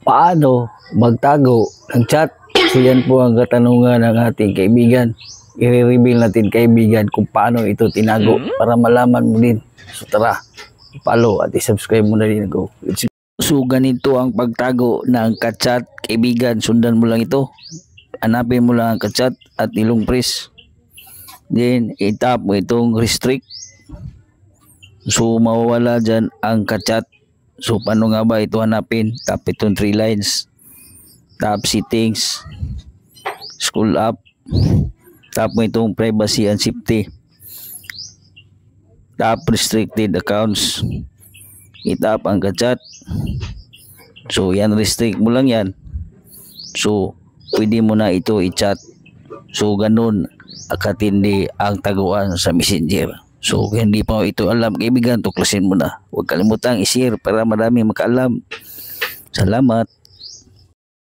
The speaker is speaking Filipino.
Paano magtago ng chat? So yan po ang katanungan ng ating kaibigan. I-reveal natin kaibigan kung paano ito tinago para malaman mo din. So tara, i-follow at i-subscribe mo na din ako. So ganito ang pagtago ng kachat kaibigan. Sundan mo lang ito. Hanapin mo lang ang kachat at ilong press. Then itap mo itong restrict. So mawawala dyan ang kachat. So paano nga ba ito hanapin? Tap itong 3 lines. Tap settings. Scroll up. Tap mo itong privacy and safety. Tap restricted accounts. Itap ang kachat. So yan, restrict mo lang yan. So pwede mo na ito i-chat. So ganun katindi ang taguan sa Messenger. So kung hindi pa ito alam kaibigan, tuklasin mo na. Huwag kalimutang i-share para marami makaalam. Salamat.